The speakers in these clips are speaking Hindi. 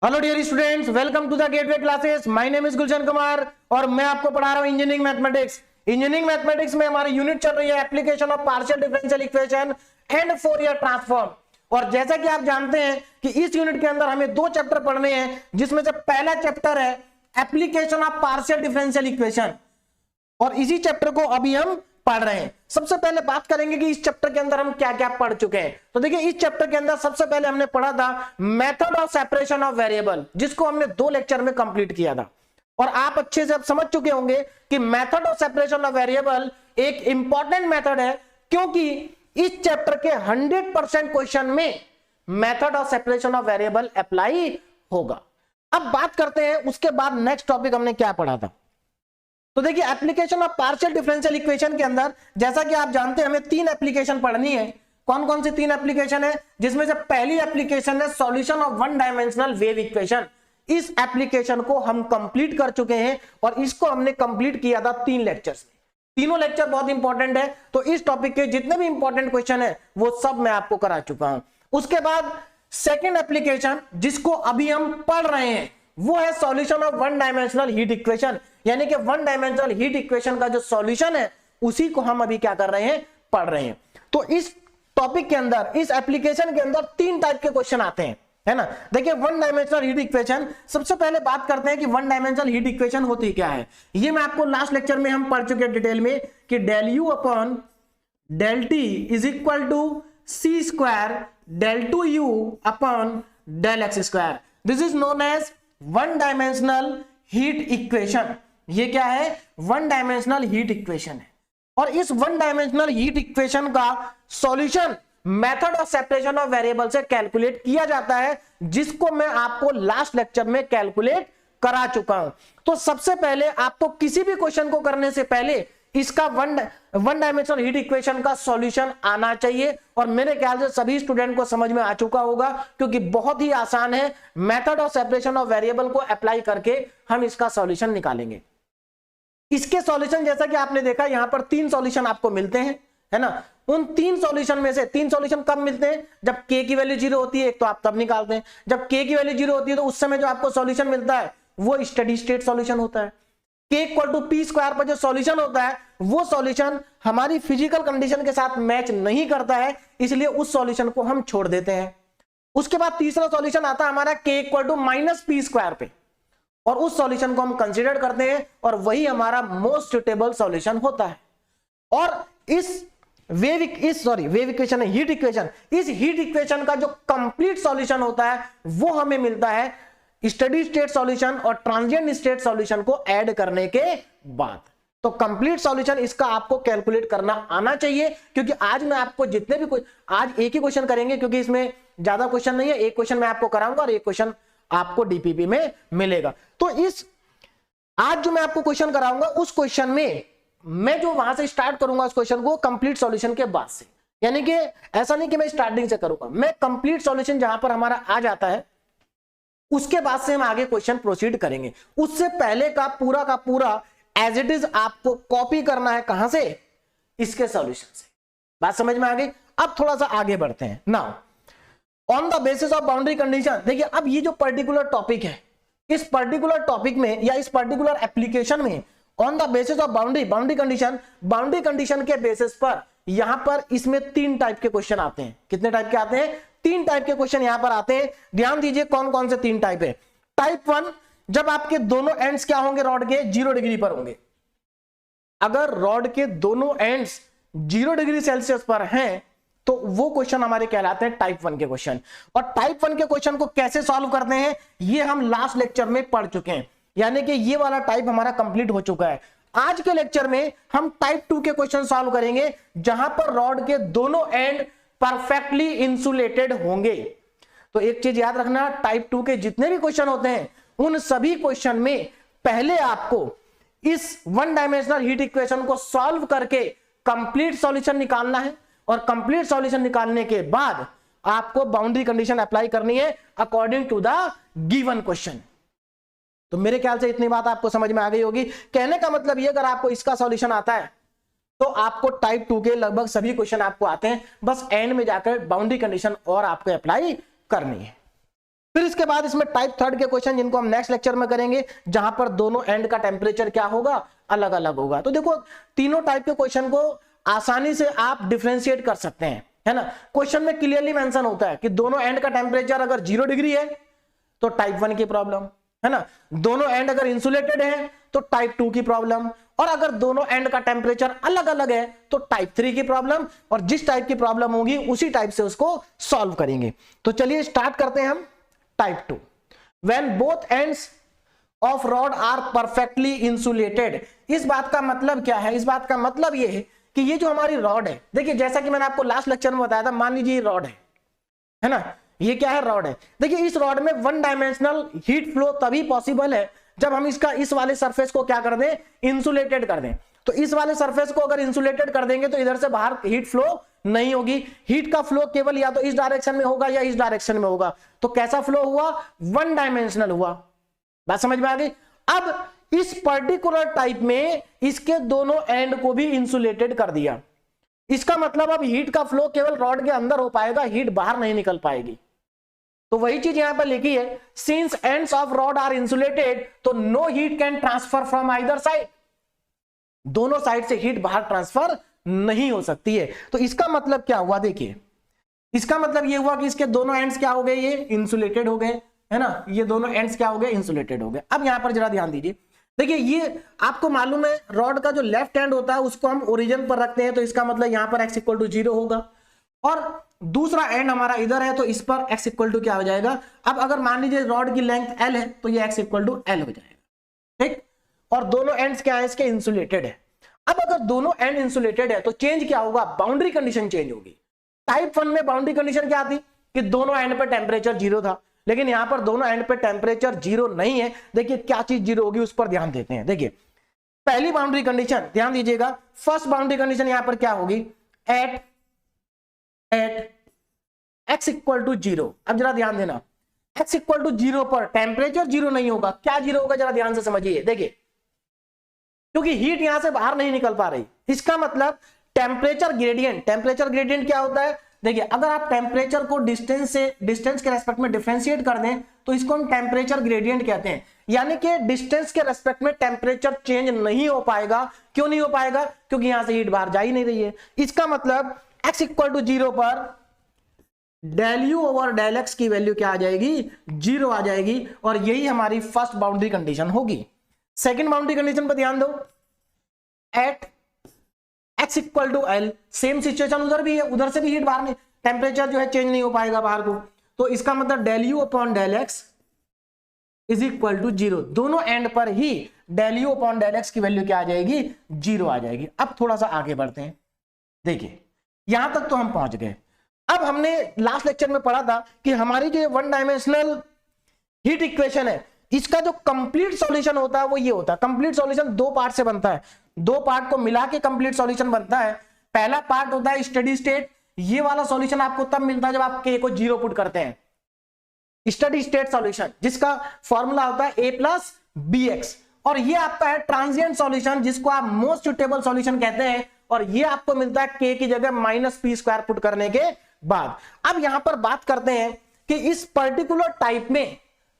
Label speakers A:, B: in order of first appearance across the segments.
A: Hello dear students, welcome to the gateway classes. My name is Gulshan Kumar और मैं आपको पढ़ा रहा हूं इंजीनियरिंग मैथमेटिक्स। इंजीनियरिंग मैथमेटिक्स में हमारी यूनिट चल रही है application of partial differential equation and Fourier transform. और जैसा कि आप जानते हैं कि इस यूनिट के अंदर हमें दो चैप्टर पढ़ने हैं, जिसमें से पहला चैप्टर है application of partial differential equation और इसी चैप्टर को अभी हम पढ़ रहे हैं। सबसे पहले बात करेंगे कि इस चैप्टर के अंदर हम क्या क्या पढ़ चुके हैं। तो देखिए, इस चैप्टर के अंदर सबसे पहले हमने पढ़ा था method of separation of variable, जिसको हमने 2 लेक्चर में कंप्लीट किया था। और आप अच्छे से अब समझ चुके होंगे कि method of separation of variable एक इंपॉर्टेंट मेथड है, क्योंकि इस चैप्टर के 100% क्वेश्चन में method of separation of variable apply होगा। अब बात करते हैं उसके बाद नेक्स्ट टॉपिक हमने क्या पढ़ा था। तो देखिए, application of partial differential equation के अंदर जैसा कि आप जानते हैं हमें 3 एप्लीकेशन पढ़नी है। कौन कौन सी 3 एप्लीकेशन है? जिसमें से पहली एप्लीकेशन है solution of one dimensional wave equation. इस एप्लीकेशन को हम कंप्लीट कर चुके हैं और इसको हमने कंप्लीट किया था 3 लेक्चर्स में। तीनों लेक्चर बहुत इंपॉर्टेंट है, तो इस टॉपिक के जितने भी इंपॉर्टेंट क्वेश्चन है वो सब मैं आपको करा चुका हूं। उसके बाद सेकेंड एप्लीकेशन जिसको अभी हम पढ़ रहे हैं वो है solution of one dimensional heat equation, यानी कि वन डायमेंशनल हीट इक्वेशन का जो सॉल्यूशन है उसी को हम अभी क्या कर रहे हैं, पढ़ रहे हैं। तो इस टॉपिक के अंदर, इस एप्लीकेशन के अंदर 3 टाइप के क्वेश्चन आते हैं, है ना। देखिए, वन डायमेंशनल हीट इक्वेशन, सबसे पहले बात करते हैं कि वन डायमेंशनल हीट इक्वेशन होती क्या है। ये मैं आपको लास्ट लेक्चर में हम पढ़ चुके हैं डिटेल में कि del u upon del t is equal to c square del two u upon del x square. This is known as one dimensional heat equation. ये क्या है? वन डायमेंशनल हीट इक्वेशन है। और इस वन डायमेंशनल हीट इक्वेशन का solution method of separation of variable से कैलकुलेट किया जाता है, जिसको मैं आपको लास्ट लेक्चर में कैलकुलेट करा चुका हूं। तो सबसे पहले आपको किसी भी क्वेश्चन को करने से पहले इसका वन डायमेंशनल हीट इक्वेशन का सॉल्यूशन आना चाहिए, और मेरे ख्याल से सभी स्टूडेंट को समझ में आ चुका होगा, क्योंकि बहुत ही आसान है। Method of separation of variable को अप्लाई करके हम इसका सॉल्यूशन निकालेंगे। इसके सॉल्यूशन जैसा कि आपने देखा यहां पर 3 सॉल्यूशन आपको मिलते हैं, है ना। उन 3 सॉल्यूशन में से 3 सॉल्यूशन कब मिलते हैं? जब k की वैल्यू 0 होती है, एक तो आप तब निकालते हैं। जब k की वैल्यू 0 होती है तो उस समय जो आपको सॉल्यूशन मिलता है वो स्टेडी स्टेट सॉल्यूशन होता है। k equal to p square पर जो सॉल्यूशन होता है वो सॉल्यूशन हमारी फिजिकल कंडीशन के साथ मैच नहीं करता है, इसलिए उस सॉल्यूशन को हम छोड़ देते हैं। उसके बाद तीसरा सॉल्यूशन आता है हमारा k equal to minus p square पे, और उस सॉल्यूशन को हम कंसीडर करते हैं और वही हमारा मोस्ट सुटेबल सॉल्यूशन होता है। और इस वेव इक्वेशन है, हीट इक्वेशन, इस हीट इक्वेशन का जो कंप्लीट सॉल्यूशन होता है वो हमें मिलता है स्टेडी स्टेट सॉल्यूशन और ट्रांजिएंट स्टेट सॉल्यूशन को ऐड करने के बाद। तो कंप्लीट सॉल्यूशन इसका आपको कैलकुलेट करना आना चाहिए, क्योंकि आज मैं आपको जितने भी आज एक ही क्वेश्चन करेंगे, क्योंकि इसमें ज्यादा क्वेश्चन नहीं है। एक क्वेश्चन मैं आपको कराऊंगा और एक क्वेश्चन आपको डीपीपी में मिलेगा। तो इस आज जो मैं आपको क्वेश्चन कराऊंगा उस क्वेश्चन में मैं जो वहां से स्टार्ट करूंगा उस क्वेश्चन को कंप्लीट सॉल्यूशन के बाद से, यानी कि ऐसा नहीं कि मैं स्टार्टिंग से करूंगा, मैं कंप्लीट सॉल्यूशन जहां पर हमारा आ जाता है उसके बाद से हम आगे क्वेश्चन प्रोसीड करेंगे। उससे पहले का पूरा एज इट इज आपको कॉपी करना है। कहां से? इसके सॉल्यूशन से। बात समझ में आ गई? अब थोड़ा सा आगे बढ़ते हैं। Now on the basis of boundary condition, देखिए अब ये जो पर्टिकुलर टॉपिक है, इस पर्टिकुलर टॉपिक में या इस पर्टिकुलर एप्लीकेशन में on the basis of boundary condition के बेसिस पर यहां पर इसमें 3 टाइप के क्वेश्चन आते हैं। कितने टाइप के आते हैं? 3 टाइप के क्वेश्चन यहां पर आते हैं। ध्यान दीजिए कौन कौन से 3 टाइप है। टाइप 1, जब आपके दोनों एंड्स क्या होंगे रॉड के? 0 डिग्री पर होंगे। अगर रॉड के दोनों एंड्स 0 डिग्री सेल्सियस पर हैं तो वो क्वेश्चन हमारे कहलाते हैं टाइप 1 के क्वेश्चन। और टाइप 1 के क्वेश्चन को कैसे सॉल्व करते हैं ये हम लास्ट लेक्चर में पढ़ चुके हैं, यानी कि ये वाला टाइप हमारा कंप्लीट हो चुका है। आज के लेक्चर में हम टाइप 2 के क्वेश्चन सॉल्व करेंगे, जहां पर रॉड के दोनों एंड परफेक्टली इंसुलेटेड होंगे। तो एक चीज याद रखना, टाइप 2 के जितने भी क्वेश्चन होते हैं उन सभी क्वेश्चन में पहले आपको इस वन डायमेंशनल हीट इक्वेशन को सॉल्व करके कंप्लीट सॉल्यूशन निकालना है, और कंप्लीट सॉल्यूशन निकालने के बाद आपको बाउंड्री कंडीशन अप्लाई करनी है according to the given question. तो मेरे ख्याल से इतनी बात आपको समझ में आ गई होगी। कहने का मतलब ये, अगर आपको इसका सॉल्यूशन आता है तो आपको टाइप 2 के लगभग सभी क्वेश्चन आपको आते हैं, बस एंड में जाकर बाउंड्री कंडीशन और आपको अप्लाई करनी है। फिर इसके बाद इसमें टाइप थर्ड के क्वेश्चन जिनको हम नेक्स्ट लेक्चर में करेंगे, जहां पर दोनों एंड का टेम्परेचर क्या होगा, अलग अलग होगा। तो देखो तीनों टाइप के क्वेश्चन को आसानी से आप डिफरेंशिएट कर सकते हैं, है ना। क्वेश्चन में क्लियरली मेंशन होता है कि दोनों एंड का टेम्परेचर अगर 0 डिग्री है तो टाइप 1 की प्रॉब्लम, है ना। दोनों एंड अगर इंसुलेटेड है तो टाइप 2 की प्रॉब्लम, और अगर दोनों एंड का टेम्परेचर अलग अलग है तो टाइप 3 की प्रॉब्लम। और जिस टाइप की प्रॉब्लम होगी उसी टाइप से उसको सॉल्व करेंगे। तो चलिए स्टार्ट करते हैं हम type 2। When both ends of rod are perfectly insulated. इस बात का मतलब क्या है, इस बात का मतलब ये है कि ये जो हमारी रॉड है, देखिए जैसा कि मैंने आपको लास्ट लेक्चर में बताया था, मान लीजिए ये रॉड है ना, ये क्या है, रॉड है। देखिए इस रॉड में वन डायमेंशनल हीट फ्लो तभी पॉसिबल है जब हम इसका इस वाले सरफेस को क्या कर दें, इंसुलेटेड कर दें। तो इस वाले सरफेस को अगर इंसुलेटेड कर देंगे तो इधर से बाहर हीट फ्लो नहीं होगी। हीट का फ्लो केवल या तो इस डायरेक्शन में होगा या इस डायरेक्शन में होगा। तो कैसा फ्लो हुआ, वन डायमेंशनल हुआ। बात समझ में आ गई। अब इस पर्टिकुलर टाइप में इसके दोनों एंड को भी इंसुलेटेड कर दिया। इसका मतलब अब हीट का फ्लो केवल रॉड के अंदर हो पाएगा, हीट बाहर नहीं निकल पाएगी। तो वही चीज यहां पर लिखी है, since ends of rod are insulated तो no heat can transfer from either side. दोनों साइड से हीट बाहर ट्रांसफर नहीं हो सकती है। तो इसका मतलब क्या हुआ, देखिए इसका मतलब ये हुआ कि इसके दोनों एंड्स क्या हो गए, ये इंसुलेटेड हो गए, है ना। ये दोनों एंड्स क्या हो गए, इंसुलेटेड हो गए। अब यहां पर जरा ध्यान दीजिए, देखिए ये आपको मालूम है रॉड का जो लेफ्ट हैंड होता है उसको हम ओरिजिन पर रखते हैं, तो इसका मतलब यहां पर x इक्वल टू 0 होगा, और दूसरा एंड हमारा इधर है तो इस पर x इक्वल टू क्या हो जाएगा। अब अगर मान लीजिए रॉड की लेंथ l है तो ये x इक्वल टू l हो जाएगा, ठीक। और दोनों एंड्स क्या है, इसके इंसुलेटेड है। अब अगर दोनों एंड इंसुलेटेड है तो चेंज क्या होगा, बाउंड्री कंडीशन चेंज होगी। टाइप 1 में बाउंड्री कंडीशन क्या थी कि दोनों एंड पे टेम्परेचर 0 था, लेकिन यहां पर दोनों एंड पे टेम्परेचर 0 नहीं है। देखिए क्या चीज 0 होगी उस पर ध्यान देते हैं। देखिए पहली बाउंड्री कंडीशन ध्यान दीजिएगा, फर्स्ट बाउंड्री कंडीशन यहां पर क्या होगी, एट x इक्वल टू 0। अब जरा ध्यान देना, x इक्वल टू 0 पर टेम्परेचर 0 नहीं होगा, क्या 0 होगा, जरा ध्यान से समझिए। देखिए क्योंकि हीट यहां से बाहर नहीं निकल पा रही, इसका मतलब टेम्परेचर ग्रेडियंट क्या होता है। देखिए अगर आप टेम्परेचर को डिस्टेंस के रेस्पेक्ट में डिफरेंशिएट कर दें तो इसको हम टेम्परेचर ग्रेडियंट कहते हैं। यानी कि डिस्टेंस के रेस्पेक्ट में टेम्परेचर चेंज नहीं हो पाएगा। क्यों नहीं हो पाएगा, क्योंकि यहां से हीट बाहर जा ही नहीं रही है। इसका मतलब x इक्वल टू 0 पर del u over del x की वैल्यू क्या आ जाएगी, 0 आ जाएगी, और यही हमारी फर्स्ट बाउंड्री कंडीशन होगी। सेकंड बाउंड्री कंडीशन पर ध्यान दो, at x equal to l, same situation उधर भी है, उधर से भी हीट बाहर नहीं, टेम्परेचर जो है चेंज नहीं हो पाएगा बाहर को। तो इसका मतलब del u upon del x is equal to 0। दोनों एंड पर ही del u upon del x की वैल्यू क्या आ जाएगी, 0 आ जाएगी। अब थोड़ा सा आगे बढ़ते हैं। देखिए यहां तक तो हम पहुंच गए। अब हमने लास्ट लेक्चर में पढ़ा था कि हमारी जो वन डायमेंशनल हीट इक्वेशन है इसका जो कंप्लीट सॉल्यूशन होता है वो ये होता है। कंप्लीट सॉल्यूशन दो पार्ट से बनता है, दो पार्ट को मिला के कंप्लीट सॉल्यूशन बनता है। पहला पार्ट होता है स्टडी स्टेट, ये वाला सॉल्यूशन आपको तब मिलता है जब आप k को 0 पुट करते हैं। स्टडी स्टेट सॉल्यूशन जिसका फॉर्मूला होता है a प्लस bx, और ये आपका है ट्रांजिएंट सॉल्यूशन जिसको आप मोस्ट सुटेबल सॉल्यूशन कहते हैं, और ये आपको मिलता है k की जगह माइनस p स्क्वायर पुट करने के बाद। अब यहां पर बात करते हैं कि इस पर्टिकुलर टाइप में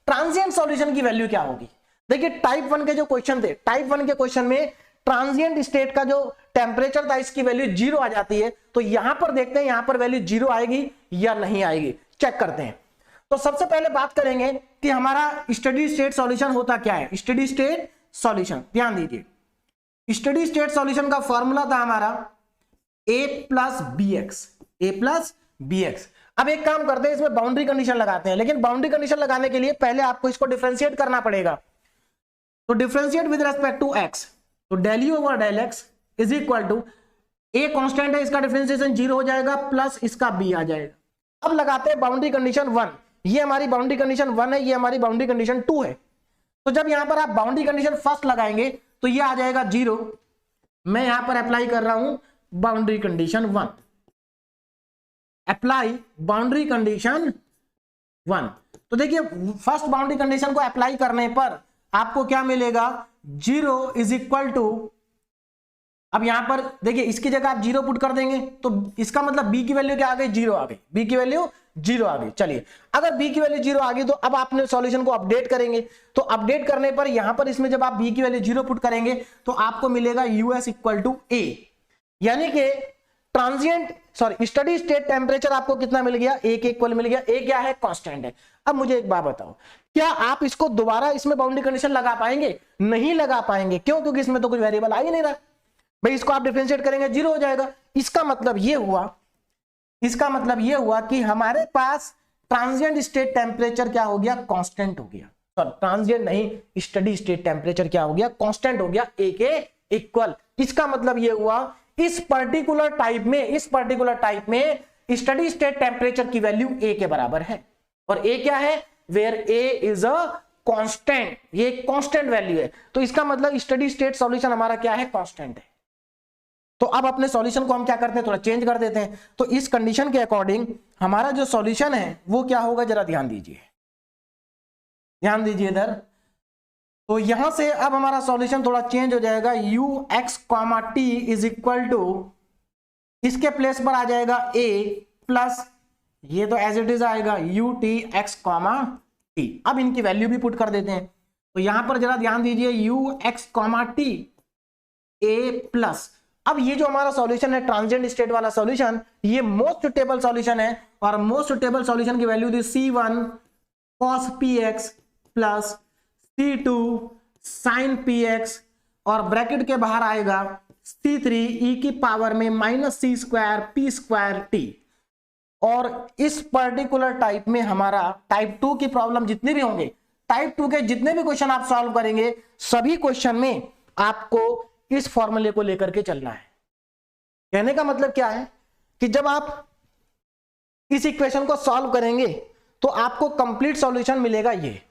A: ट्रांजिएंट सॉल्यूशन की वैल्यू क्या होगी। देखिए टाइप 1 के जो क्वेश्चन थे, टाइप 1 के क्वेश्चन में ट्रांजिएंट स्टेट का जो टेम्परेचर था इसकी वैल्यू 0 आ जाती है। तो यहां पर देखते हैं यहां पर वैल्यू 0 आएगी या नहीं आएगी, चेक करते हैं। तो सबसे पहले बात करेंगे कि हमारा स्टडी स्टेट सॉल्यूशन होता क्या है। स्टडी स्टेट सॉल्यूशन ध्यान दीजिए, स्टडी स्टेट सॉल्यूशन का फॉर्मूला था हमारा a प्लस बी एक्स। अब एक काम करते हैं, इसमें बाउंड्री कंडीशन लगाते हैं, लेकिन बाउंड्री कंडीशन लगाने के लिए पहले आपको इसको डिफरेंशिएट करना पड़ेगा। तो differentiate with respect to x, तो del u over del x is equal to a constant है, इसका डिफरेंशिएशन 0 हो जाएगा प्लस इसका b आ जाएगा। अब लगाते हैं बाउंड्री कंडीशन 1, ये हमारी बाउंड्री कंडीशन 1 है, ये हमारी बाउंड्री कंडीशन 2 है। तो जब यहां पर आप बाउंड्री कंडीशन फर्स्ट लगाएंगे तो ये आ जाएगा 0। मैं यहां पर अप्लाई कर रहा हूं boundary condition 1, apply boundary condition 1। तो देखिए फर्स्ट बाउंड्री कंडीशन को अप्लाई करने पर आपको क्या मिलेगा, 0 इज इक्वल टू, अब यहां पर देखिए इसकी जगह आप 0 पुट कर देंगे तो इसका मतलब b की वैल्यू क्या आ गई, 0 आ गई, b की वैल्यू जीरो आ गई। चलिए, अगर b की वैल्यू जीरो आ गई तो अब आपने सॉल्यूशन को अपडेट करेंगे। तो अपडेट करने पर यहां पर इसमें जब आप b की वैल्यू जीरो पुट करेंगे तो आपको मिलेगा यूएस इक्वल टू a, यानी कि स्टडी स्टेट टेम्परेचर आपको कितना मिल गया, a के इक्वल मिल गया। a क्या है, कांस्टेंट है। अब मुझे एक बात बताओ, क्या आप इसको दोबारा इसमें बाउंड्री कंडीशन लगा पाएंगे? नहीं लगा पाएंगे। क्यों? क्योंकि इसमें तो कुछ वेरिएबल आ ही नहीं रहा भाई। इसको आप डिफरेंशिएट करेंगे जीरो हो जाएगा। इसका मतलब ये हुआ कि हमारे पास ट्रांजिएंट स्टेट टेम्परेचर क्या हो गया, कांस्टेंट हो गया। सॉरी, ट्रांजिएंट नहीं, स्टडी स्टेट टेम्परेचर क्या हो गया, कांस्टेंट हो गया, a के इक्वल। इसका मतलब ये हुआ इस पर्टिकुलर टाइप में स्टडी स्टेट टेम्परेचर की वैल्यू a के बराबर है। और a क्या है, where a is a constant, ये कांस्टेंट वैल्यू है। तो इसका मतलब स्टडी स्टेट सॉल्यूशन हमारा क्या है, कांस्टेंट है। तो अब अपने सॉल्यूशन को हम क्या करते हैं, थोड़ा चेंज कर देते हैं। तो इस कंडीशन के अकॉर्डिंग हमारा जो सॉल्यूशन है वो क्या होगा, जरा ध्यान दीजिए इधर। तो यहां से अब हमारा सॉल्यूशन थोड़ा चेंज हो जाएगा। u x, t is equal to, इसके प्लेस पर आ जाएगा a प्लस, ये तो एज इट इज आएगा u t x, t। अब इनकी वैल्यू भी पुट कर देते हैं। तो यहां पर जरा ध्यान दीजिए, u x, t a plus. अब ये जो हमारा सॉल्यूशन है, ट्रांजिएंट स्टेट वाला सॉल्यूशन, ये मोस्ट सुटेबल सॉल्यूशन है। और मोस्ट सुटेबल सॉल्यूशन की वैल्यू थी c1 cos px plus c2 sin px, और ब्रैकेट के बाहर आएगा c3 e की पावर में minus c square p square t। और इस पर्टिकुलर टाइप में हमारा टाइप 2 की प्रॉब्लम जितने भी होंगे, टाइप 2 के जितने भी क्वेश्चन आप सॉल्व करेंगे, सभी क्वेश्चन में आपको इस फॉर्मूले को लेकर के चलना है। कहने का मतलब क्या है कि जब आप इस इक्वेशन को सॉल्व करेंगे तो आपको कंप्लीट सॉल्यूशन मिलेगा। ये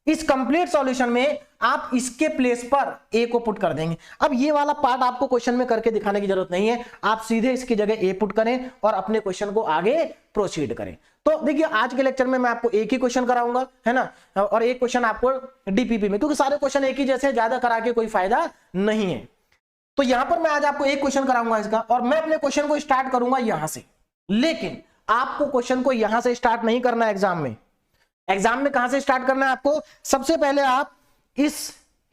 A: इस कंप्लीट सॉल्यूशन में आप इसके प्लेस पर a को पुट कर देंगे। अब ये वाला पार्ट आपको क्वेश्चन में करके दिखाने की जरूरत नहीं है, आप सीधे इसकी जगह a पुट करें और अपने क्वेश्चन को आगे प्रोसीड करें। तो देखिए, आज के लेक्चर में मैं आपको एक ही क्वेश्चन कराऊंगा, है ना, और एक क्वेश्चन आपको डीपीपी में, क्योंकि सारे क्वेश्चन एक ही जैसे, ज्यादा करा के कोई फायदा नहीं है। तो यहां पर मैं आज आपको एक क्वेश्चन कराऊंगा इसका, और मैं अपने क्वेश्चन को स्टार्ट करूंगा यहां से। लेकिन आपको क्वेश्चन को यहां से स्टार्ट नहीं करना है एग्जाम में। एग्जाम में कहां से स्टार्ट करना है आपको, सबसे पहले आप इस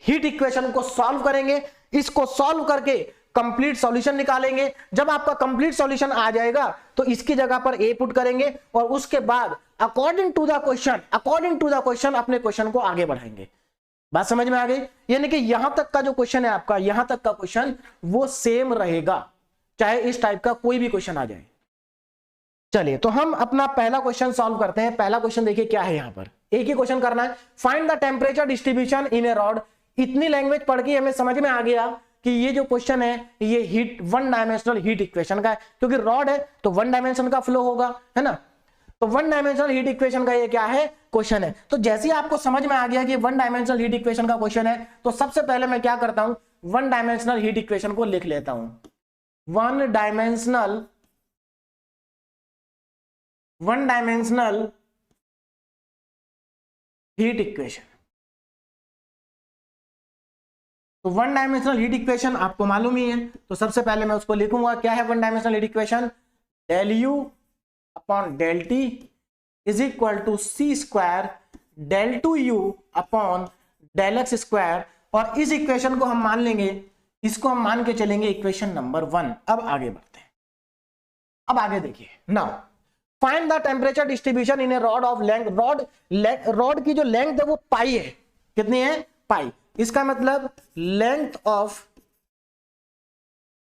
A: हीट इक्वेशन को सॉल्व करेंगे। इसको सॉल्व करके कंप्लीट सॉल्यूशन निकालेंगे। जब आपका कंप्लीट सॉल्यूशन आ जाएगा तो इसकी जगह पर a पुट करेंगे, और उसके बाद अकॉर्डिंग टू द क्वेश्चन अपने क्वेश्चन को आगे बढ़ाएंगे। बात समझ में आ गई? यानी कि यहां तक का जो क्वेश्चन है आपका, यहां तक का क्वेश्चन वो सेम रहेगा, चाहे इस टाइप का कोई भी क्वेश्चन आ जाए। चलिए, तो हम अपना पहला क्वेश्चन सॉल्व करते हैं। पहला क्वेश्चन देखिए क्या है, यहां पर एक ही क्वेश्चन करना है, find the temperature distribution in A rod. इतनी लैंग्वेज पढ़ के हमें समझ में आ गया कि ये जो क्वेश्चन है ये heat, one dimensional heat equation का है, क्योंकि रॉड है तो वन डायमेंशन का फ्लो होगा, है ना। तो वन डायमेंशनल हीट इक्वेशन का ये क्या है, क्वेश्चन है। तो जैसे ही आपको समझ में आ गया कि वन डायमेंशनल हीट इक्वेशन का क्वेश्चन है, तो सबसे पहले मैं क्या करता हूं, वन डायमेंशनल हीट इक्वेशन को लिख लेता हूं। One dimensional heat equation. तो वन डायमेंशनल हीट इक्वेशन आपको मालूम ही है, तो सबसे पहले मैं उसको लिखूंगा। क्या है one dimensional heat equation, del u upon del t is equal to c square del two u upon del x square. और इस इक्वेशन को हम मान लेंगे, इसको हम मान के चलेंगे इक्वेशन नंबर 1। अब आगे बढ़ते हैं। अब आगे देखिए, now find the temperature distribution in A rod of length. Rod की जो लेंथ है वो पाई है, कितनी है, पाई। इसका मतलब लेंथ ऑफ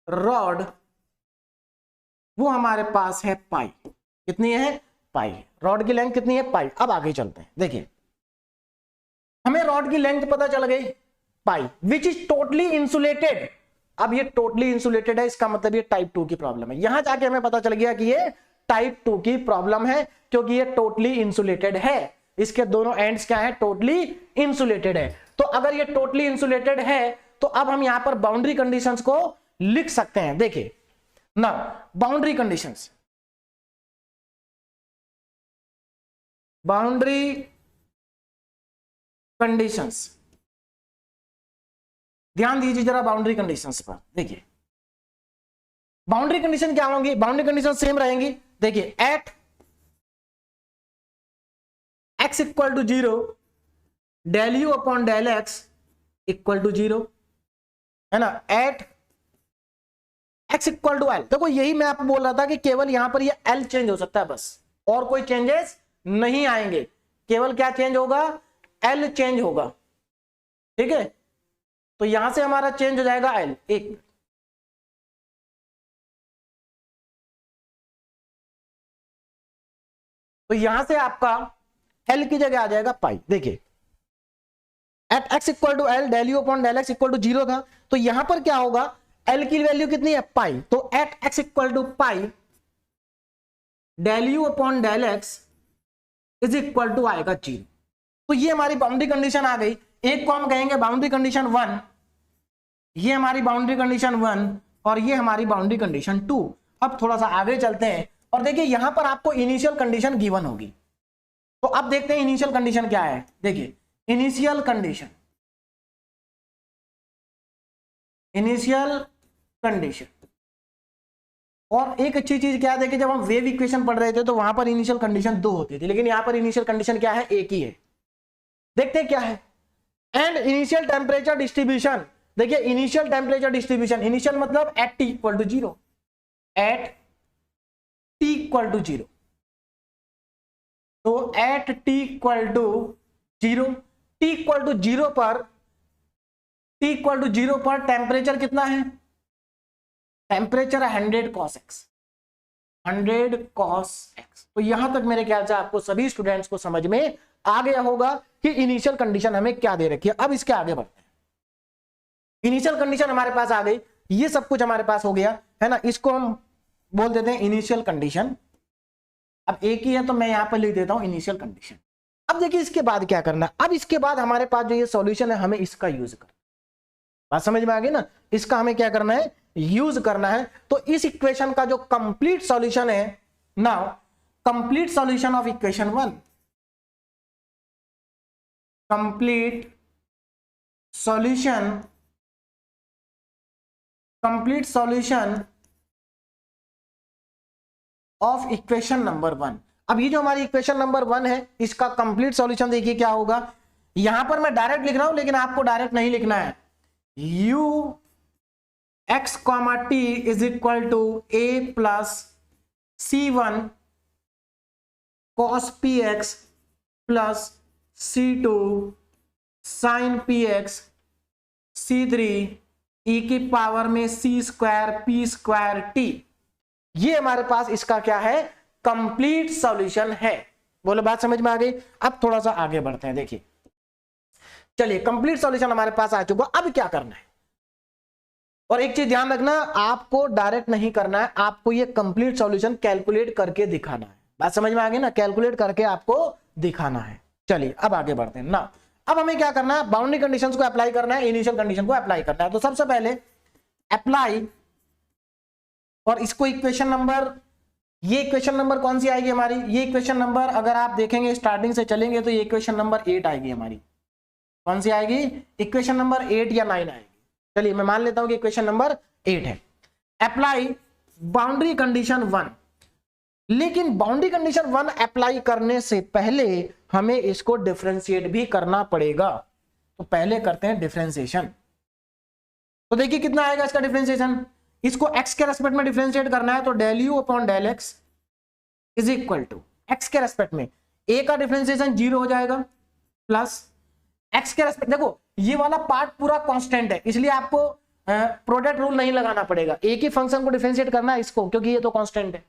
A: रॉड वो हमारे पास है पाई। कितनी है, पाई। रॉड की लेंथ कितनी है, पाई। अब आगे चलते हैं। देखिए, हमें रॉड की लेंथ पता चल गई पाई, विच इज टोटली इंसुलेटेड। अब ये टोटली इंसुलेटेड है, इसका मतलब ये टाइप 2 की प्रॉब्लम है। यहां जाके हमें पता चल गया कि ये टाइप 2 की प्रॉब्लम है, क्योंकि ये टोटली इंसुलेटेड है। इसके दोनों एंड्स क्या है, टोटली इंसुलेटेड है। तो अगर ये टोटली इंसुलेटेड है तो अब हम यहां पर बाउंड्री कंडीशंस को लिख सकते हैं। देखिए ना, बाउंड्री कंडीशंस, ध्यान दीजिए जरा बाउंड्री कंडीशंस पर। देखिए बाउंड्री कंडीशन क्या होंगी, बाउंड्री कंडीशन सेम रहेंगी। देखिए, at x equal to 0, del u upon del x equal to 0, है ना, at x equal to L. देखो यही मैं आपको बोल रहा था कि केवल यहां पर ये l चेंज हो सकता है बस, और कोई चेंजेस नहीं आएंगे, केवल क्या चेंज होगा, l चेंज होगा, ठीक है। तो यहां से हमारा चेंज हो जाएगा l, एक तो यहां से आपका l की जगह आ जाएगा पाई। देखिए at x equal to L, del u upon del x equal to 0 था, तो यहां पर क्या होगा, l की वैल्यू कितनी है, पाई, तो at x equal to pi del u upon del x is equal to आएगा 0। तो ये हमारी बाउंड्री कंडीशन आ गई। एक को हम कहेंगे बाउंड्री कंडीशन 1, ये हमारी बाउंड्री कंडीशन 1 और ये हमारी बाउंड्री कंडीशन 2। अब थोड़ा सा आगे चलते हैं और देखिए यहां पर आपको इनिशियल कंडीशन गिवन होगी, तो अब देखते हैं इनिशियल कंडीशन क्या है। देखिए इनिशियल कंडीशन, और एक अच्छी चीज क्या है, देखिए जब हम वेव इक्वेशन पढ़ रहे थे तो वहां पर इनिशियल कंडीशन 2 होती थी, लेकिन यहां पर इनिशियल कंडीशन क्या है, एक ही है। देखते हैं क्या है। एंड इनिशियल टेम्परेचर डिस्ट्रीब्यूशन, देखिए इनिशियल टेम्परेचर डिस्ट्रीब्यूशन, इनिशियल मतलब at t equal to 0, at t equal to 0, तो at t equal to 0, t equal to 0 पर टेम्परेचर कितना है, temperature 100 cos x, 100 cos x। तो यहां तक मेरे ख्याल से आपको सभी स्टूडेंट्स को समझ में आ गया होगा कि इनिशियल कंडीशन हमें क्या दे रखी है। अब इसके आगे बढ़ते हैं। इनिशियल कंडीशन हमारे पास आ गई, ये सब कुछ हमारे पास हो गया, है ना, इसको हम बोल देते हैं इनिशियल कंडीशन। अब एक ही है तो मैं यहां पर लिख देता हूं इनिशियल कंडीशन। अब देखिए इसके बाद क्या करना है। अब इसके बाद हमारे पास जो ये सॉल्यूशन है हमें इसका यूज करना, बात समझ में आ गई ना, इसका हमें क्या करना है, यूज करना है। तो इस इक्वेशन का जो कंप्लीट सॉल्यूशन है, now complete solution of equation 1, complete solution of equation number 1। अब ये जो हमारी इक्वेशन नंबर 1 है, इसका कंप्लीट सॉल्यूशन देखिए क्या होगा। यहां पर मैं डायरेक्ट लिख रहा हूं, लेकिन आपको डायरेक्ट नहीं लिखना है। u x comma t is equal to a plus c1 cos px plus c2 sin px c3 e की पावर में c square p square t। ये हमारे पास इसका क्या है, कंप्लीट सॉल्यूशन है। बोलो बात समझ में आ गई। अब थोड़ा सा आगे बढ़ते हैं। देखिए चलिए कंप्लीट सॉल्यूशन हमारे पास आ चुका, अब क्या करना है। और एक चीज ध्यान रखना, आपको डायरेक्ट नहीं करना है, आपको ये कंप्लीट सॉल्यूशन कैलकुलेट करके दिखाना है। बात समझ में आ गई ना, कैलकुलेट करके आपको दिखाना है। चलिए अब आगे बढ़ते हैं ना। अब हमें क्या करना है, बाउंड्री कंडीशंस को अप्लाई करना है, इनिशियल कंडीशन को अप्लाई करना है। तो सबसे पहले अप्लाई, और इसको इक्वेशन नंबर, ये इक्वेशन नंबर कौन सी आएगी हमारी, ये इक्वेशन नंबर अगर आप देखेंगे स्टार्टिंग से चलेंगे तो ये इक्वेशन नंबर 8 आएगी हमारी। कौन सी आएगी, इक्वेशन नंबर 8 या 9 आएगी। चलिए मैं मान लेता हूं कि इक्वेशन नंबर 8 है। अप्लाई बाउंड्री कंडीशन 1, लेकिन बाउंड्री कंडीशन 1 अप्लाई करने से पहले हमें इसको डिफरेंशिएट भी करना पड़ेगा। तो पहले करते हैं डिफरेंशिएशन। तो देखिए कितना आएगा इसका डिफरेंशिएशन, इसको x के रेस्पेक्ट में डिफरेंशिएट करना है, तो del u upon del x is equal to x के रेस्पेक्ट में a का डिफरेंशिएशन 0 हो जाएगा, प्लस x के रेस्पेक्ट, देखो ये वाला पार्ट पूरा कांस्टेंट है, इसलिए आपको प्रोडक्ट रूल नहीं लगाना पड़ेगा, एक ही फंक्शन को डिफरेंशिएट करना है इसको, क्योंकि ये तो कांस्टेंट है।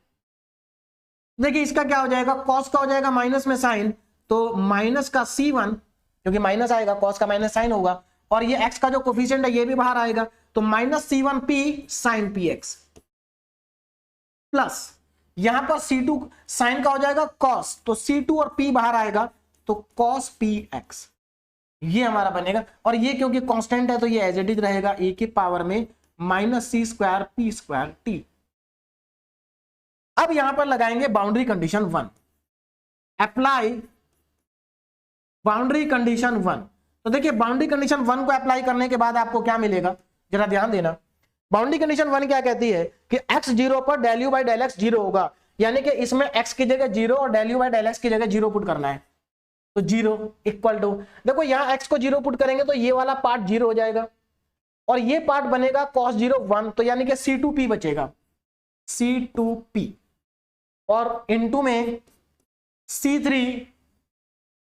A: देखिए इसका क्या हो जाएगा, कॉस का हो जाएगा माइनस में साइन, तो माइनस का c1, क्योंकि माइनस आएगा, कॉस का माइनस साइन होगा, और ये x का जो कोफिशिएंट है ये भी बाहर आएगा, तो minus c1p sign px, plus यहां पर c2 साइन का हो जाएगा cos, तो c2 और p बाहर आएगा, तो cos px ये हमारा बनेगा। और ये क्योंकि कांस्टेंट है तो ये एज इट इज रहेगा, e की पावर में minus c square p square t। अब यहां पर लगाएंगे boundary condition 1, apply boundary condition 1। तो देखिए बाउंड्री कंडीशन 1 को अप्लाई करने के बाद आपको क्या मिलेगा, जरा ध्यान देना। बाउंड्री कंडीशन 1 क्या कहती है कि x 0 पर del u by del x 0 होगा, यानी कि इसमें x की जगह 0 और del u by del x की जगह 0 पुट करना है। तो 0 इक्वल टू, देखो यहाँ x को 0 पुट करेंगे तो ये वाला पार्ट 0 हो जाएगा और ये पार्ट बनेगा cos 0 1, तो यानी कि C2p बचेगा, C2p, और इनटू में C3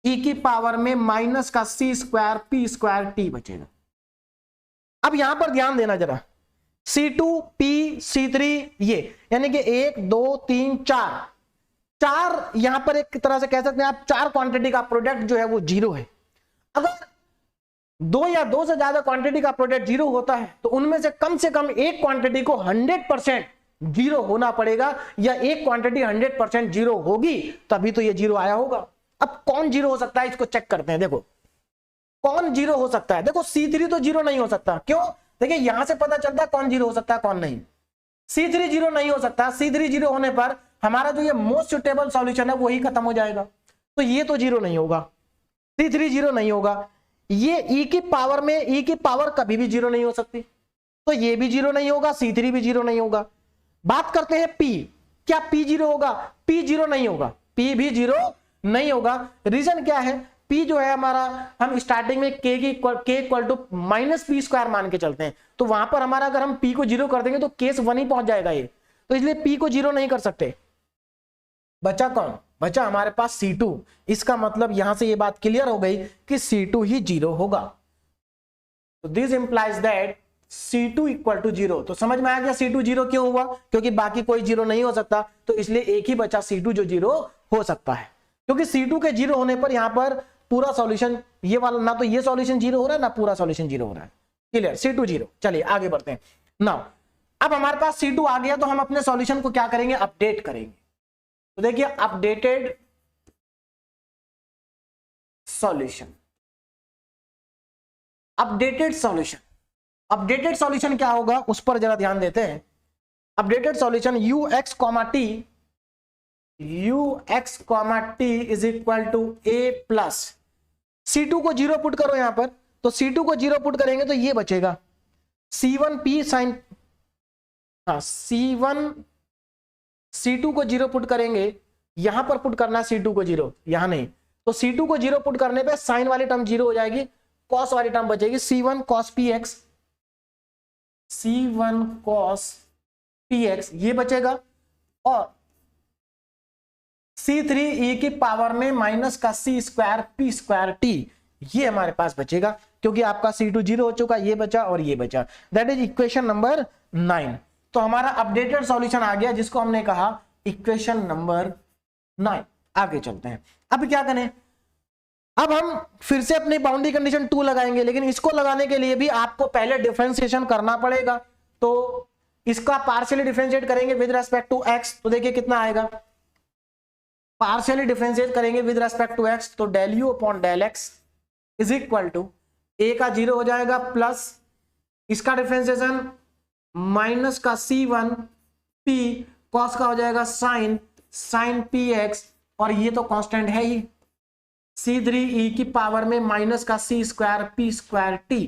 A: e की पावर में माइनस का c square p square t बचेगा। अब यहां पर ध्यान देना जरा, C2p C3 ये यानी कि 1 2 3 4 यहां पर एक तरह से कह सकते हैं आप 4 क्वांटिटी का प्रोडक्ट जो है वो 0 है। अगर 2 या 2 से ज्यादा क्वांटिटी का प्रोडक्ट 0 होता है तो उनमें से कम एक क्वांटिटी को 100% 0 होना पड़ेगा, या एक क्वांटिटी 100% 0 होगी तभी तो ये 0 आया होगा। अब कौन 0 हो सकता है इसको चेक करते हैं। देखो कौन 0 हो सकता है, देखो C3 तो 0 नहीं हो सकता, क्यों, देखिए यहां से पता चलता है कौन 0 हो सकता है कौन नहीं। C3 0 नहीं हो सकता, C3 0 होने पर हमारा जो ये मोस्ट सुटेबल सॉल्यूशन है वही खत्म हो जाएगा, तो ये तो 0 नहीं होगा, C3 0 नहीं होगा। ये e की पावर में e की पावर कभी भी 0 नहीं हो सकती, तो ये भी 0 नहीं होगा, C3 भी 0 नहीं होगा। बात करते हैं P, क्या P 0 होगा, P 0 नहीं होगा, P भी 0 नहीं होगा। रीजन क्या है, P जो है हमारा, हम स्टार्टिंग में k equal to minus p square मान के चलते हैं, तो वहां पर हमारा अगर हम P को 0 कर देंगे तो केस 1 ही पहुंच जाएगा ये, तो इसलिए P को 0 नहीं कर सकते। बचा कौन, बचा हमारे पास C2। इसका मतलब यहां से ये बात क्लियर हो गई कि C2 ही 0 होगा, तो this implies that C2 equal to 0। तो समझ में आ गया C2 0 क्यों हुआ, क्योंकि बाकी कोई 0 नहीं हो सकता, तो इसलिए एक ही बचा C2 जो 0 हो सकता है। क्योंकि C2 के 0 होने पर यहां पर पूरा सॉल्यूशन ये वाला, ना तो ये सॉल्यूशन 0 हो रहा है ना पूरा सॉल्यूशन 0 हो रहा है। Clear, C2 0। चलिए आगे बढ़ते हैं। नाउ अब हमारे पास C2 आ गया तो हम अपने सॉल्यूशन को क्या करेंगे, अपडेट करेंगे। तो देखिए updated solution, updated solution, updated solution क्या होगा उस पर जरा ध्यान देते हैं। Updated solution ux, t is equal to a plus C2 को 0 पुट करो यहां पर, तो C2 को 0 पुट करेंगे तो ये बचेगा C1p साइन, हाँ C2 को 0 पुट करेंगे, यहां पर पुट करना है C2 को 0, यहां नहीं, तो C2 को 0 पुट करने पे साइन वाली टर्म 0 हो जाएगी, कॉस वाली टर्म बचेगी C1 cos px, C1 cos px ये बचेगा, और C3 e की पावर में माइनस का c square p square t ये हमारे पास बचेगा, क्योंकि आपका C2 0 हो चुका, ये बचा और ये बचा। That is equation number 9। तो हमारा अपडेटेड सॉल्यूशन आ गया जिसको हमने कहा इक्वेशन नंबर 9। आगे चलते हैं, अब क्या करें, अब हम फिर से अपनी बाउंड्री कंडीशन 2 लगाएंगे, लेकिन इसको लगाने के लिए भी आपको पहले डिफरेंशिएशन करना पड़ेगा। तो इसका पार्शियली डिफरेंशिएट करेंगे विद रेस्पेक्ट टू x, तो देखिए कितना आएगा, पार्शियली डिफरेंशिएट करेंगे विद रेस्पेक्ट टू x, तो del u upon del x is equal to a का 0 हो जाएगा प्लस इसका डिफरेंशिएशन माइनस का C1 p cos का हो जाएगा साइन px, और ये तो कांस्टेंट है ही, C3 e की पावर में माइनस का c square p square t।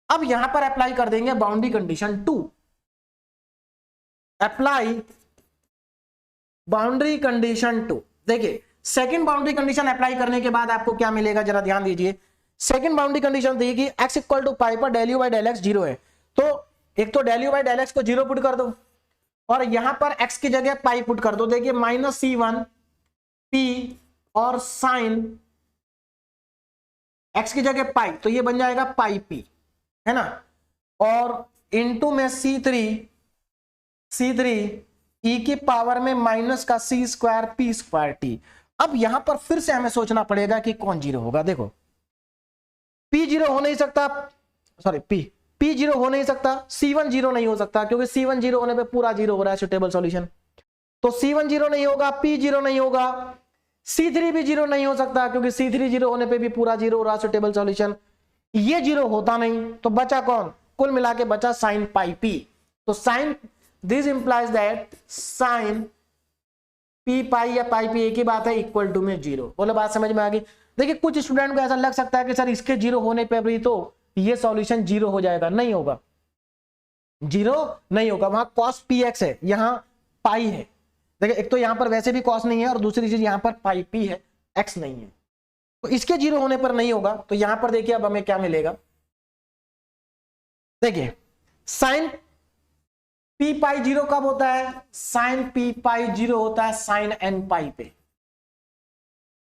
A: अब यहां पर अप्लाई कर देंगे boundary condition 2, apply boundary condition 2। देखिए सेकंड बाउंड्री कंडीशन अप्लाई करने के बाद आपको क्या मिलेगा, जरा ध्यान दीजिए। सेकंड बाउंड्री कंडीशन थी कि x इक्वल टू पाई पर del u by del x 0 है, तो एक तो del u by del x को 0 पुट कर दो और यहां पर x की जगह पाई पुट कर दो। देखिए माइनस C1 p और साइन x की जगह पाई, तो ये बन जाएगा पाई p, है ना, और इनटू में C3 e की पावर में माइनस का c square p square t। अब यहां पर फिर से हमें सोचना पड़ेगा कि कौन 0 होगा। देखो p 0 हो नहीं सकता, सॉरी p 0 हो नहीं सकता, C1 0 नहीं हो सकता, क्योंकि C1 0 होने पे पूरा 0 हो रहा है सुटेबल सॉल्यूशन, तो C1 0 नहीं होगा, p 0 नहीं होगा, C3 भी 0 नहीं हो सकता, क्योंकि C3 0 होने पे भी पूरा 0 हो रहा है सुटेबल सॉल्यूशन, ये 0 होता नहीं, तो बचा कौन, कुल मिला के बचा साइन पाई p। तो sine, this implies that sine p pi या पाई p एक ही बात है, इक्वल टू में 0। बोलो बात समझ में आ गई। देखिए कुछ स्टूडेंट को ऐसा लग सकता है कि सर इसके 0 होने पे भी तो ये सॉल्यूशन 0 हो जाएगा, नहीं होगा, 0 नहीं होगा, वहां cos px है, यहां पाई है। देखिए एक तो यहां पर वैसे भी cos नहीं है और दूसरी चीज यहां पर पाई p है, x नहीं है, तो इसके 0 होने पर नहीं होगा। तो यहां पर देखिए अब हमें क्या मिलेगा, देखिए साइन पी पाई 0 कब होता है, साइन पी पाई 0 होता है साइन एन पाई पे,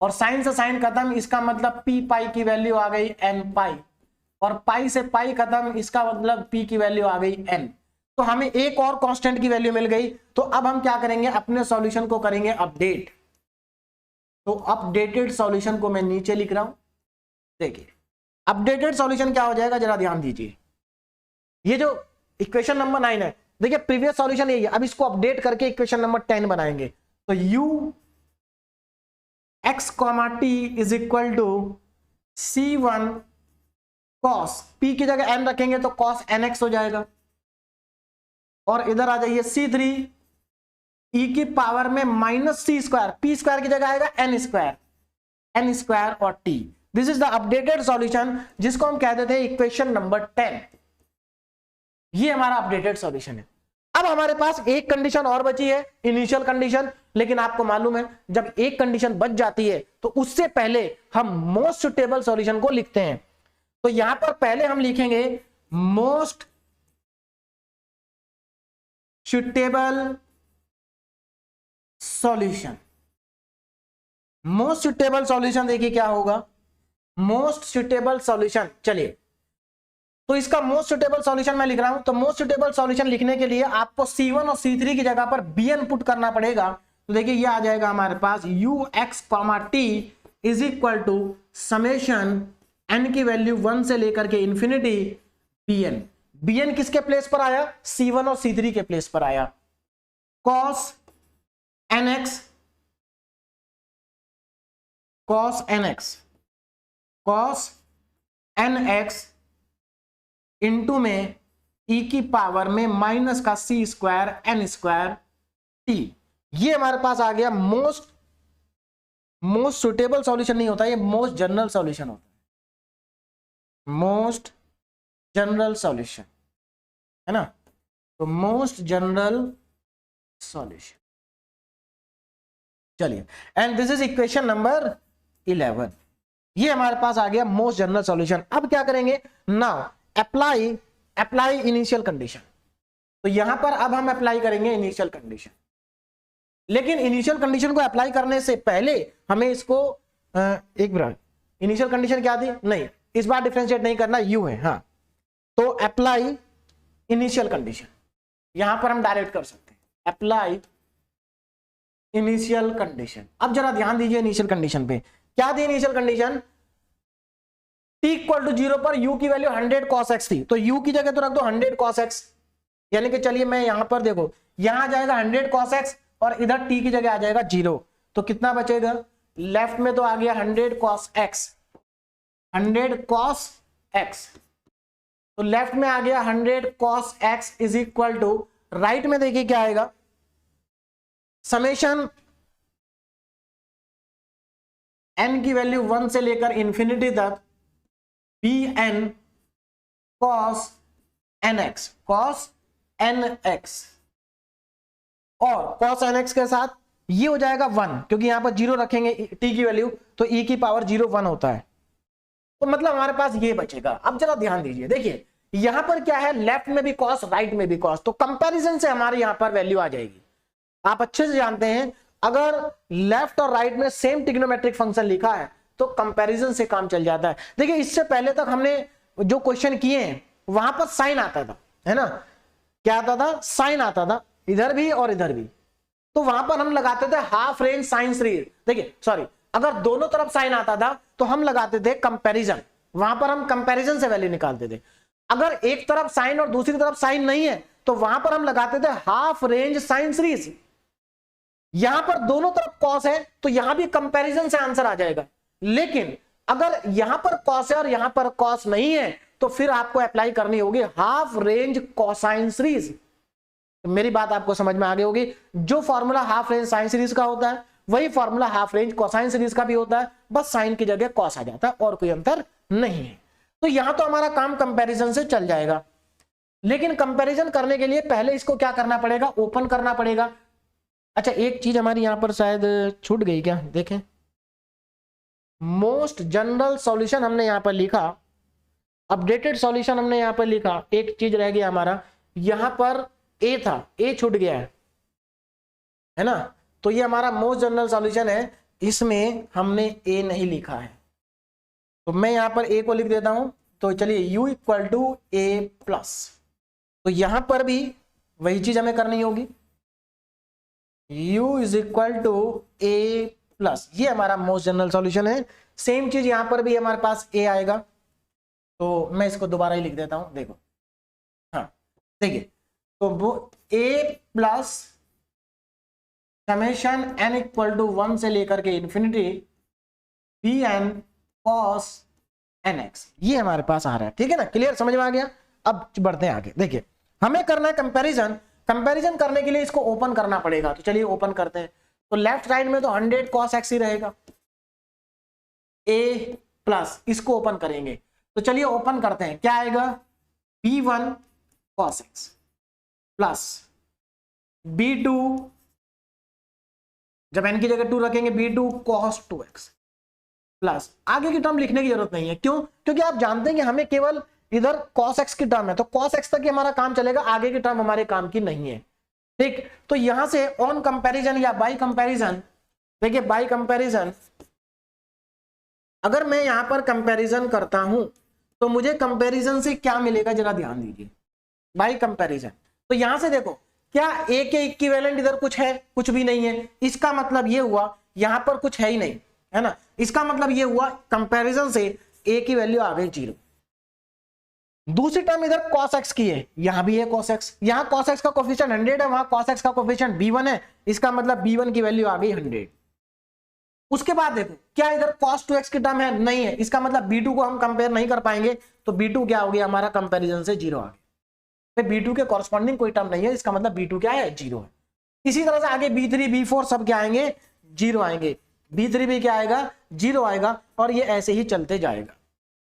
A: और साइन से साइन खत्म, इसका मतलब पी पाई की वैल्यू आ गई एन पाई, और पाई से पाई खत्म, इसका मतलब पी की वैल्यू आ गई एन। तो हमें एक और कांस्टेंट की वैल्यू मिल गई। तो अब हम क्या करेंगे, अपने सॉल्यूशन को करेंगे अपडेट। तो अपडेटेड सॉल्यूशन को मैं नीचे लिख रहा हूं, देखिए अपडेटेड सॉल्यूशन क्या हो जाएगा, जरा ध्यान दीजिए। ये जो इक्वेशन नंबर 9 है, देखिए प्रीवियस सॉल्यूशन यही है, अब इसको अपडेट करके इक्वेशन नंबर 10 बनाएंगे। तो u x, t is equal to c1 cos, p की जगह n रखेंगे तो cos nx हो जाएगा, और इधर आ जाइए c3 e की पावर में minus c square, p square की जगह आएगा n स्क्वायर और t। This is the updated solution, जिसको हम कहते थे इक्वेशन नंबर 10। ये हमारा अपडेटेड सॉल्यूशन है। अब हमारे पास एक कंडीशन और बची है, इनिशियल कंडीशन, लेकिन आपको मालूम है जब एक कंडीशन बच जाती है तो उससे पहले हम मोस्ट सुटेबल सॉल्यूशन को लिखते हैं। तो यहां पर पहले हम लिखेंगे most suitable solution. Most suitable solution देखिए क्या होगा, मोस्ट सुटेबल सॉल्यूशन, चलिए तो इसका मोस्ट सुटेबल सॉल्यूशन मैं लिख रहा हूं। तो मोस्ट सुटेबल सॉल्यूशन लिखने के लिए आपको C1 और C3 की जगह पर Bn पुट करना पड़ेगा। तो देखिए ये आ जाएगा हमारे पास ux, t is equal to summation n की वैल्यू 1 से लेकर के इंफिनिटी Bn। Bn किसके प्लेस पर आया, C1 और C3 के प्लेस पर आया, cos nx, cos nx into में e की पावर में माइनस का c square n square t। ये हमारे पास आ गया मोस्ट सुटेबल सॉल्यूशन नहीं होता, ये मोस्ट जनरल सॉल्यूशन होता है, मोस्ट जनरल सॉल्यूशन है ना। तो मोस्ट जनरल सॉल्यूशन, चलिए and this is equation number 11। ये हमारे पास आ गया मोस्ट जनरल सॉल्यूशन। अब क्या करेंगे, नाउ अप्लाई इनिशियल कंडीशन। तो यहां पर अब हम अप्लाई करेंगे इनिशियल कंडीशन, लेकिन इनिशियल कंडीशन को अप्लाई करने से पहले हमें इसको एक बार, इनिशियल कंडीशन क्या थी, नहीं इस बार डिफरेंशिएट नहीं करना, यू है, हाँ। तो अप्लाई इनिशियल कंडीशन, यहां पर हम डायरेक्ट कर सकते हैं अप्लाई इनिशियल कंडीशन। अब जरा ध्यान दीजिए इनिशियल कंडीशन पे, क्या थी initial condition, t equal to 0 पर u की वैल्यू 100 cos x थी। तो u की जगह तो रख दो 100 cos x, यानी कि चलिए मैं यहां पर देखो, यहां आ जाएगा 100 cos x और इधर t की जगह आ जाएगा 0। तो कितना बचेगा, लेफ्ट में तो आ गया 100 cos x, 100 cos x, तो लेफ्ट में आ गया 100 cos x is equal to, right में देखिए क्या आएगा, समेशन n की वैल्यू 1 से लेकर इंफिनिटी तक Bn cos nx, cos nx, और cos nx के साथ ये हो जाएगा 1, क्योंकि यहां पर 0 रखेंगे t की वैल्यू, तो e की पावर 0 1 होता है। तो मतलब हमारे पास ये बचेगा। अब जरा ध्यान दीजिए, देखिए यहां पर क्या है, लेफ्ट में भी cos, राइट में भी cos, तो कंपैरिजन से हमारे यहां पर वैल्यू आ जाएगी। आप अच्छे से जानते हैं अगर लेफ्ट और राइट में सेम ट्रिग्नोमेट्रिक फंक्शन लिखा है तो कंपैरिजन से काम चल जाता है। देखिए इससे पहले तक हमने जो क्वेश्चन किए हैं वहां पर साइन आता था, है ना, क्या आता था, साइन आता था, इधर भी और इधर भी। तो वहां पर हम लगाते थे हाफ रेंज साइन सीरीज। देखिए सॉरी, अगर दोनों तरफ साइन आता था तो हम लगाते थे कंपैरिजन, वहां पर हम कंपैरिजन से वैल्यू निकालते थे। अगर एक तरफ साइन और दूसरी तरफ साइन नहीं है तो वहां पर हम लगाते थे हाफ रेंज साइन सीरीज। यहां पर दोनों तरफ कॉस है तो यहां भी कंपैरिजन से आंसर आ जाएगा, लेकिन अगर यहां पर कॉस है और यहां पर कॉस नहीं है तो फिर आपको अप्लाई करनी होगी हाफ रेंज कोसाइन सीरीज। मेरी बात आपको समझ में आ गई होगी, जो formula half range sine series का होता है वही formula half range cosine series का भी होता है, बस साइन की जगह कॉस आ जाता है और कोई अंतर नहीं है। तो यहां तो हमारा काम कंपैरिजन से चल जाएगा, लेकिन कंपैरिजन करने के लिए पहले इसको क्या करना पड़ेगा, ओपन करना पड़ेगा। अच्छा एक चीज हमारी यहां पर शायद छूट गई क्या, देखें, मोस्ट जनरल सॉल्यूशन हमने यहां पर लिखा, अपडेटेड सॉल्यूशन हमने यहां पर लिखा, एक चीज रह गया हमारा, यहां पर ए था, ए छूट गया है ना, तो ये हमारा मोस्ट जनरल सॉल्यूशन है, इसमें हमने ए नहीं लिखा है, तो मैं यहां पर ए को लिख देता हूं। तो चलिए u equal to a plus, तो यहां पर भी वही चीज हमें करनी होगी, u is equal to a plus, ये हमारा मोस्ट जनरल सॉल्यूशन है। सेम चीज यहां पर भी हमारे पास a आएगा, तो मैं इसको दोबारा ही लिख देता हूं, देखो, हाँ देखिए, तो वो a plus summation n equal to 1 से लेकर के इंफिनिटी bn cos nx, ये हमारे पास आ रहा है, ठीक है ना, क्लियर, समझ में आ गया। अब बढ़ते हैं आगे, देखिए हमें करना है कंपैरिजन, कंपैरिजन करने के लिए इसको ओपन करना पड़ेगा, तो चलिए ओपन करते हैं। तो लेफ्ट साइड में तो 100 cos x ही रहेगा, a प्लस इसको ओपन करेंगे, तो चलिए ओपन करते हैं, क्या आएगा, b1 cos x plus b2, जब n की जगह 2 रखेंगे b2 cos 2x प्लस, आगे की टर्म लिखने की जरूरत नहीं है, क्यों, क्योंकि आप जानते हैं कि हमें केवल इधर cos x की टर्म है, तो cos x तक ही हमारा काम चलेगा, आगे की टर्म हमारे काम की नहीं है, ठीक। तो यहां से ऑन कंपैरिजन या बाय कंपैरिजन, देखिए बाय कंपैरिजन, अगर मैं यहां पर कंपैरिजन करता हूं तो मुझे कंपैरिजन से क्या मिलेगा, जरा ध्यान दीजिए, बाय कंपैरिजन। तो यहां से देखो, क्या a के इक्विवेलेंट इधर कुछ है, कुछ भी नहीं है, इसका मतलब ये हुआ यहां पर कुछ है ही नहीं, है ना, इसका मतलब ये हुआ कंपैरिजन से a की वैल्यू आ गई 0। दूसरी टर्म इधर cos x की है, यहां भी है cos x, यहां cos x का कोफिशिएंट 100 है, वहां cos x का कोफिशिएंट b1 है, इसका मतलब b1 की वैल्यू आ गई 100। उसके बाद देखो, क्या इधर cos 2x की टर्म है, नहीं है, इसका मतलब b2 को हम कंपेयर नहीं कर पाएंगे, तो b2 क्या हो गया हमारा, कंपैरिजन से 0 आ गया, b2 के कॉरस्पॉन्डिंग कोई टर्म नहीं है, इसका मतलब b2 क्या है, 0 है। इसी तरह से आगे b3 b4 सब क्या आएंगे, 0 आएंगे, b3 भी क्या आएगा, 0 आएगा, और ये ऐसे ही चलते जाएगा।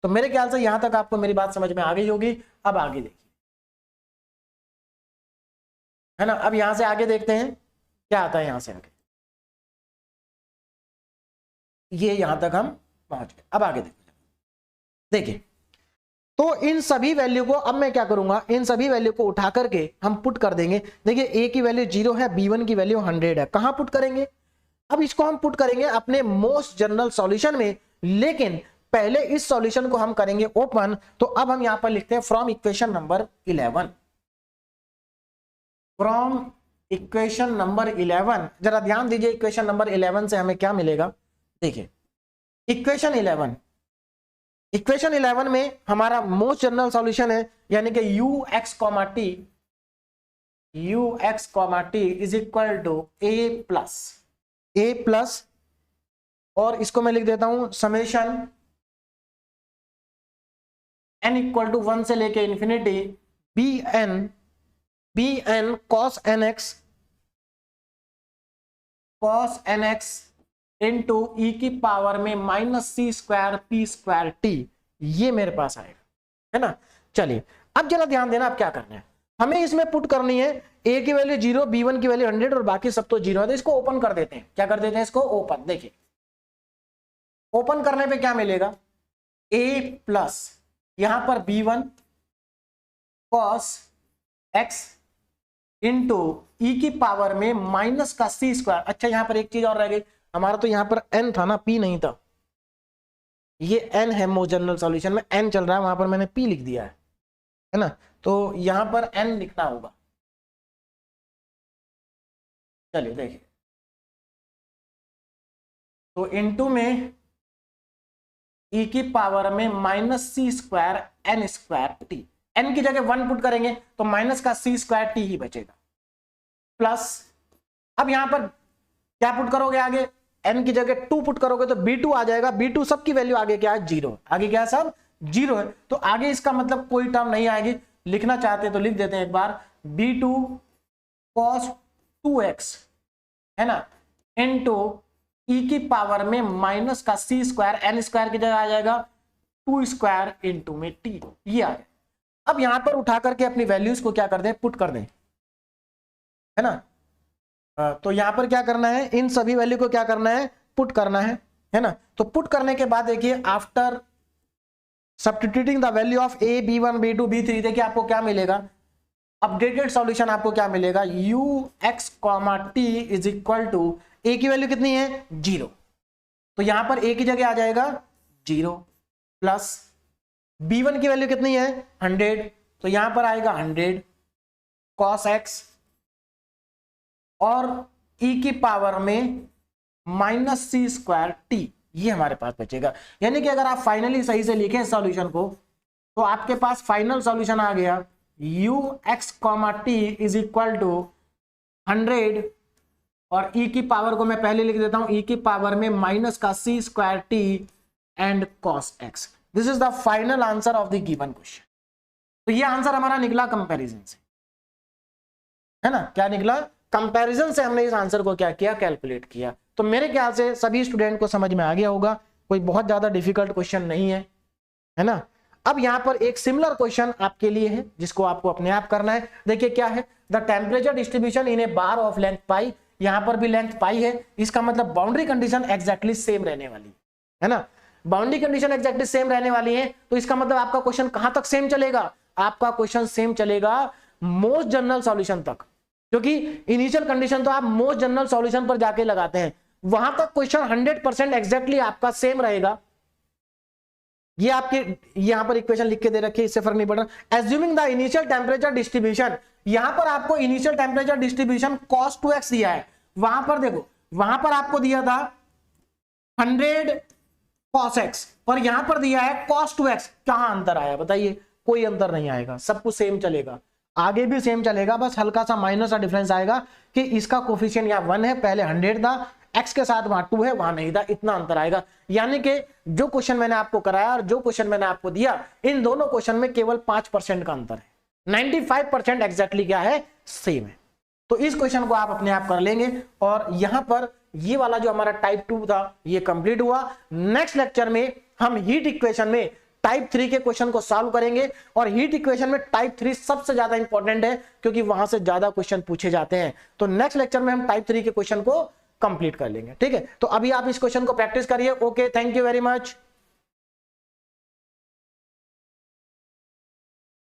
A: तो मेरे ख्याल से यहां तक आपको मेरी बात समझ में आ गई होगी। अब आगे देखिए, है ना, अब यहां से आगे देखते हैं क्या आता है, यहां से आगे, ये यहां तक हम पहुंच गए। अब आगे देखिए, तो इन सभी वैल्यू को अब मैं क्या करूंगा, इन सभी वैल्यू को उठा करके हम पुट कर देंगे। देखिए a की वैल्यू 0 है, b1 की वैल्यू 100 है, कहां पुट करेंगे, अब इसको हम पुट करेंगे अपने मोस्ट जनरल सॉल्यूशन में, लेकिन पहले इस सॉल्यूशन को हम करेंगे ओपन। तो अब हम यहां पर लिखते हैं from equation number 11, from equation number 11, जरा ध्यान दीजिए, इक्वेशन नंबर 11 से हमें क्या मिलेगा, देखिए इक्वेशन 11, इक्वेशन 11 में हमारा मोस्ट जनरल सॉल्यूशन है, यानी कि ux, t is equal to a plus, और इसको मैं लिख देता हूं समेशन n इक्वल टू 1 से लेके infinity bn cos nx into e की पावर में -c² p² t, ये मेरे पास आएगा, है ना। चलिए अब जरा ध्यान देना, अब क्या करना है, हमें इसमें पुट करनी है a की वैल्यू 0, b1 की वैल्यू 100 और बाकी सब तो 0 है, तो इसको ओपन कर देते हैं। क्या कर देते हैं, इसको ओपन। देखिए ओपन करने पे क्या मिलेगा, a प्लस यहां पर b1 cos x into e की पावर में माइनस का c²। अच्छा यहां पर एक चीज और रह गई, हमारा तो यहां पर n था ना, p नहीं था, ये n है मोस्ट जनरल सॉल्यूशन में, n चल रहा है, वहां पर मैंने p लिख दिया है ना, तो यहां पर n लिखना होगा। चलिए देखिए, तो इनटू में e की पावर में -c² n² t, n की जगह 1 पुट करेंगे तो माइनस का c² t ही बचेगा, प्लस अब यहां पर क्या पुट करोगे, आगे n की जगह 2 पुट करोगे तो b2 आ जाएगा, b2 सबकी वैल्यू आगे क्या है, 0, आगे क्या है सब 0 है, तो आगे इसका मतलब कोई टर्म नहीं आएगी। लिखना चाहते हैं तो लिख देते हैं एक बार, b2 cos 2x, है ना, इनटू e की पावर में माइनस का c² n² की जगह आ जाएगा 2² इंटू में t, ये आ गया। अब यहां पर उठा करके अपनी वैल्यूज को क्या कर दें, पुट कर दें, है ना। तो यहां पर क्या करना है, इन सभी वैल्यू को क्या करना है, पुट करना है है ना। तो पुट करने के बाद देखिए after substituting the value of a b1 b2 b3 देखिए आपको क्या मिलेगा, अपडेटेड सॉल्यूशन आपको क्या मिलेगा, ux, t is equal to a की वैल्यू कितनी है 0, तो यहां पर a की जगह आ जाएगा 0 प्लस b1 की वैल्यू कितनी है 100, तो यहां पर आएगा 100 cos x और e की पावर में माइनस सी स्क्वायर टी, ये हमारे पास बचेगा। यानी कि अगर आप फाइनली सही से लिखें सॉल्यूशन को तो आपके पास फाइनल सॉल्यूशन आ गया ux, t is equal to 100 और e की पावर को मैं पहले लिख देता हूं e की पावर में माइनस का c square t and cos x। This is the final answer of the given question. तो ये आंसर हमारा निकला कंपैरिजन से, है ना, क्या निकला, कंपैरिजन से हमने इस आंसर को क्या किया, कैलकुलेट किया। तो मेरे ख्याल से सभी स्टूडेंट को समझ में आ गया होगा, कोई बहुत ज्यादा डिफिकल्ट क्वेश्चन नहीं है ना। अब यहां पर एक सिमिलर क्वेश्चन आपके लिए है जिसको आपको अपने आप करना है। देखिए क्या है, the temperature distribution in a bar of length pi, यहां पर भी लेंथ पाई है, इसका मतलब बाउंड्री कंडीशन एग्जैक्टली सेम रहने वाली है ना। बाउंड्री कंडीशन एग्जैक्टली सेम रहने वाली है तो इसका मतलब आपका क्वेश्चन कहां तक सेम चलेगा, आपका क्वेश्चन सेम चलेगा मोस्ट जनरल सॉल्यूशन तक, क्योंकि इनिशियल कंडीशन तो आप मोस्ट जनरल सॉल्यूशन पर जाके लगाते हैं, वहां तक क्वेश्चन 100% एग्जैक्टली आपका सेम रहेगा। ये आपके यहां पर इक्वेशन लिख के दे रखी है, इससे फर्क नहीं पड़ रहा। Assuming the initial temperature distribution, यहां पर आपको initial temperature distribution cos 2x दिया है, वहां पर देखो वहां पर आपको दिया था 100 cos x और यहां पर दिया है cos 2x, कहां अंतर आया बताइए, कोई अंतर नहीं आएगा, सब कुछ सेम चलेगा, आगे भी सेम चलेगा, बस हल्का सा माइनस का डिफरेंस आएगा कि इसका कोफिशिएंट यहाँ 1 है, पहले 100 था, x के साथ वहां 2 है, वहां नहीं था, इतना अंतर आएगा। यानी कि जो क्वेश्चन मैंने आपको कराया और जो क्वेश्चन मैंने आपको दिया, इन दोनों क्वेश्चन में केवल 5% का अंतर है, 95% एग्जैक्टली क्या है, सेम है। तो इस क्वेश्चन को आप अपने आप कर लेंगे और यहां पर ये वाला जो हमारा टाइप 2 था ये कंप्लीट हुआ। नेक्स्ट लेक्चर में हम हीट इक्वेशन में टाइप 3 के क्वेश्चन को सॉल्व करेंगे और हीट इक्वेशन में टाइप 3 सबसे ज्यादा इंपॉर्टेंट है क्योंकि वहां से ज्यादा क्वेश्चन पूछे जाते हैं। तो नेक्स्ट लेक्चर में हम टाइप 3 के क्वेश्चन को कंप्लीट कर लेंगे, ठीक है। तो अभी आप इस क्वेश्चन को प्रैक्टिस करिए। Okay, thank you very much.